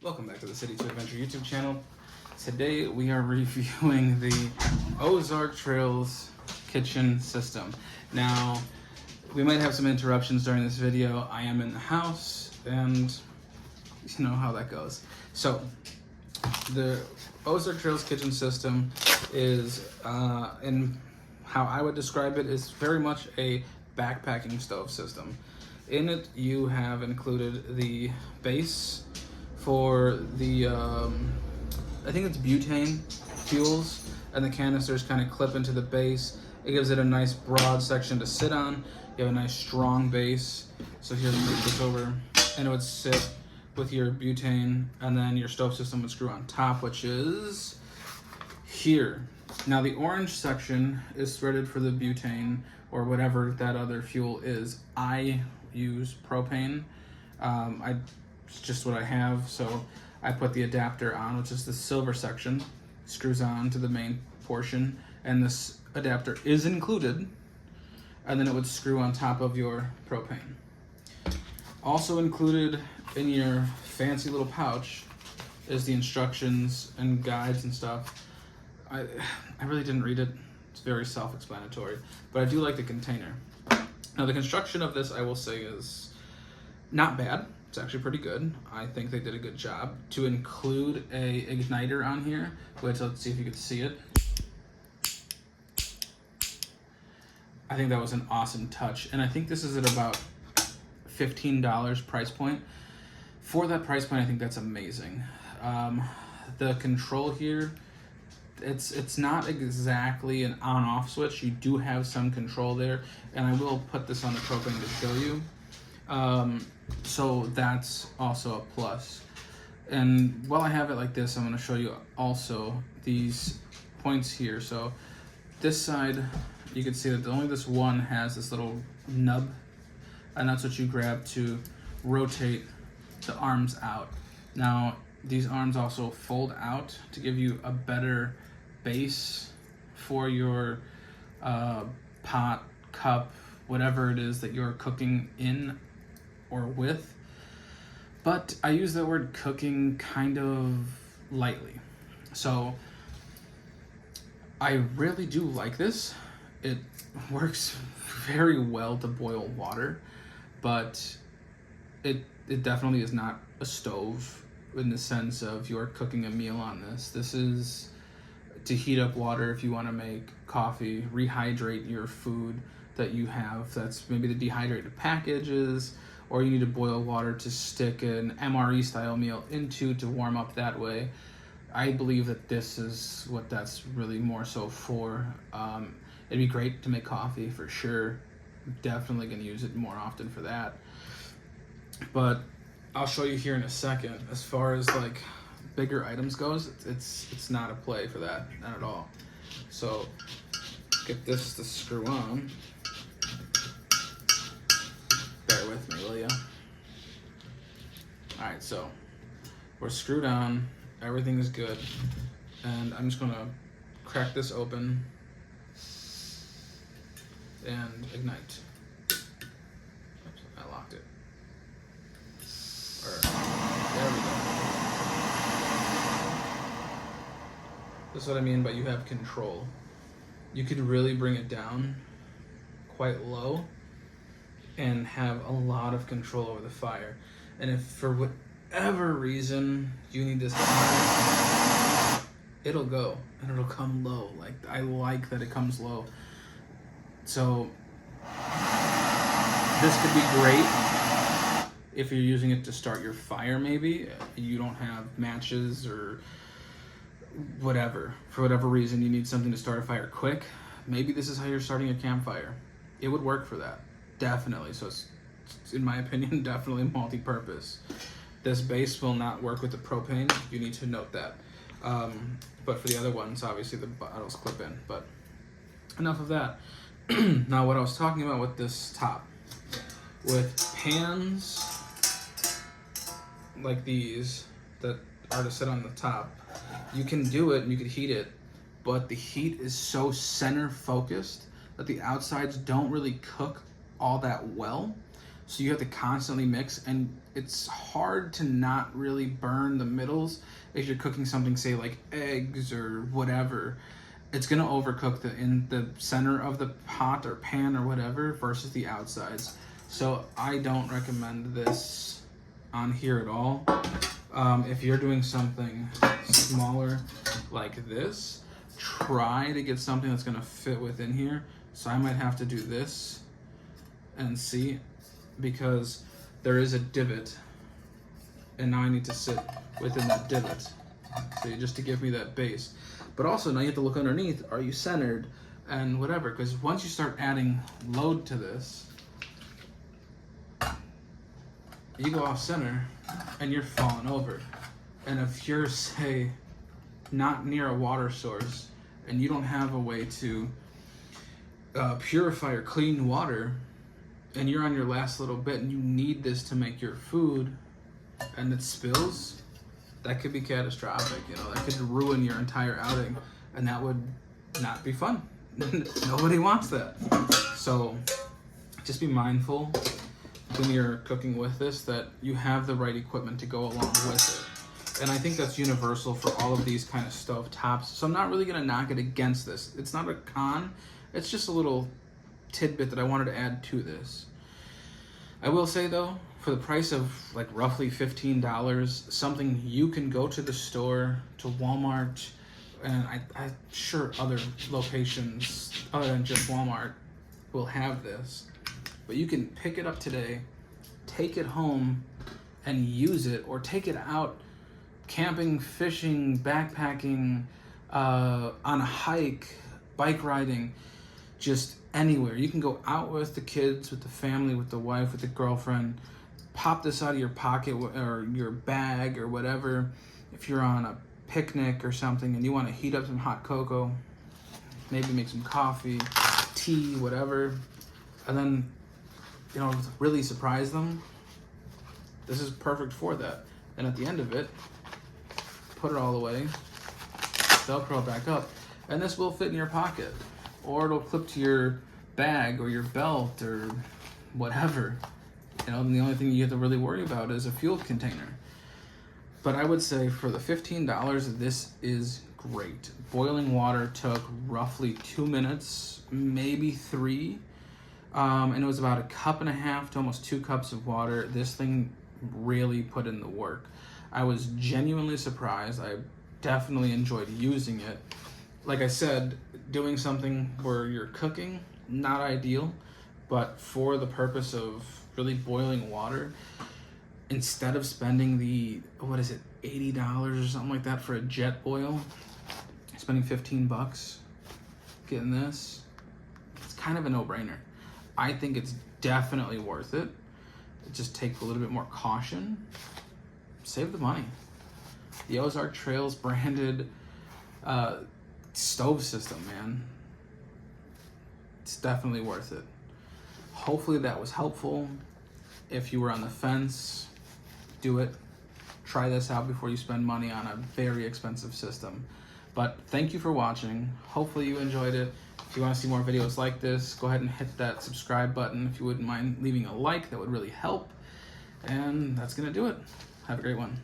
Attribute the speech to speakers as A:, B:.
A: Welcome back to the City to Adventure YouTube channel. Today we are reviewing the Ozark Trail's kitchen system. Now, we might have some interruptions during this video. I am in the house and you know how that goes. So, the Ozark Trail's kitchen system is, in how I would describe it, is very much a backpacking stove system. In it, you have included the base for the, I think it's butane fuels, and the canisters kind of clip into the base. It gives it a nice broad section to sit on. You have a nice strong base. So here, let me move this over, and it would sit with your butane, and then your stove system would screw on top, which is here. Now the orange section is threaded for the butane or whatever that other fuel is. I use propane. It's just what I have, so I put the adapter on, which is the silver section, screws on to the main portion, and this adapter is included, and then it would screw on top of your propane. Also included in your fancy little pouch is the instructions and guides and stuff. I really didn't read it. It's very self-explanatory, but I do like the container. Now the construction of this, I will say, is not bad. It's actually pretty good. I think they did a good job to include a igniter on here, which, let's see if you can see it. I think that was an awesome touch, and I think this is at about $15 price point. For that price point, I think that's amazing. The control here, it's not exactly an on-off switch. You do have some control there, and I will put this on the propane to show you. So that's also a plus. And while I have it like this, I'm going to show you also these points here. So this side, you can see that only this one has this little nub, and that's what you grab to rotate the arms out. Now these arms also fold out to give you a better base for your pot, cup, whatever it is that you're cooking in or with. But I use that word cooking kind of lightly. So I really do like this. It works very well to boil water, but it definitely is not a stove in the sense of you're cooking a meal on this. This is to heat up water if you want to make coffee, rehydrate your food that you have. That's maybe the dehydrated packages, or you need to boil water to stick an MRE style meal into to warm up that way. I believe that this is what that's really more so for. It'd be great to make coffee for sure. Definitely gonna use it more often for that. But I'll show you here in a second. As far as like bigger items goes, it's not a play for that, not at all. So get this to screw on. Bear with me, will ya? Alright, so we're screwed on, everything is good, and I'm just gonna crack this open and ignite. Oops, I locked it. There we go. This is what I mean by you have control. You could really bring it down quite low and have a lot of control over the fire. And if for whatever reason you need this high, it'll go and it'll come low. Like, I like that it comes low. So this could be great if you're using it to start your fire. Maybe you don't have matches or whatever. For whatever reason you need something to start a fire quick. Maybe this is how you're starting a campfire. It would work for that. Definitely. So it's, in my opinion, definitely multi-purpose. This base will not work with the propane. You need to note that. But for the other ones, obviously the bottles clip in. But enough of that. Now what I was talking about with this top. With pans like these that are to sit on the top, you can do it and you can heat it, but the heat is so center focused that the outsides don't really cook all that well. So you have to constantly mix, and it's hard to not really burn the middles if you're cooking something, say like eggs or whatever. It's gonna overcook in the center of the pot or pan or whatever versus the outsides. So I don't recommend this on here at all. If you're doing something smaller like this, try to get something that's gonna fit within here. So I might have to do this and see, because there is a divot, and now I need to sit within that divot. So just to give me that base. But also now you have to look underneath, are you centered and whatever, because once you start adding load to this, you go off center and you're falling over. And if you're, say, not near a water source and you don't have a way to purify or clean water, and you're on your last little bit and you need this to make your food, and it spills, that could be catastrophic. You know, that could ruin your entire outing, and that would not be fun. Nobody wants that. So just be mindful when you're cooking with this that you have the right equipment to go along with it. And I think that's universal for all of these kind of stove tops. So I'm not really gonna knock it against this. It's not a con, it's just a little tidbit that I wanted to add to this. I will say though, for the price of like roughly $15, something you can go to the store, to Walmart, and I'm sure other locations other than just Walmart will have this. But you can pick it up today, take it home, and use it, or take it out camping, fishing, backpacking, on a hike, bike riding, just anywhere. You can go out with the kids, with the family, with the wife, with the girlfriend, pop this out of your pocket or your bag or whatever. If you're on a picnic or something and you want to heat up some hot cocoa, maybe make some coffee, tea, whatever, and then, you know, really surprise them, this is perfect for that. And at the end of it, put it all away, Velcro it back up, and this will fit in your pocket, or it'll clip to your bag or your belt or whatever. You know, and the only thing you have to really worry about is a fuel container. But I would say for the $15, this is great. Boiling water took roughly 2 minutes, maybe 3. And it was about 1.5 cups to almost 2 cups of water. This thing really put in the work. I was genuinely surprised. I definitely enjoyed using it. Like I said, doing something where you're cooking, not ideal, but for the purpose of really boiling water, instead of spending the, what is it, $80 or something like that for a jet boil, spending $15 getting this, it's kind of a no-brainer. I think it's definitely worth it. Just take a little bit more caution, save the money. The Ozark Trail's branded stove system, man, it's definitely worth it. Hopefully that was helpful. If you were on the fence, do it. Try this out before you spend money on a very expensive system. But thank you for watching. Hopefully you enjoyed it. If you want to see more videos like this, go ahead and hit that subscribe button. If you wouldn't mind leaving a like, that would really help. And that's gonna do it. Have a great one.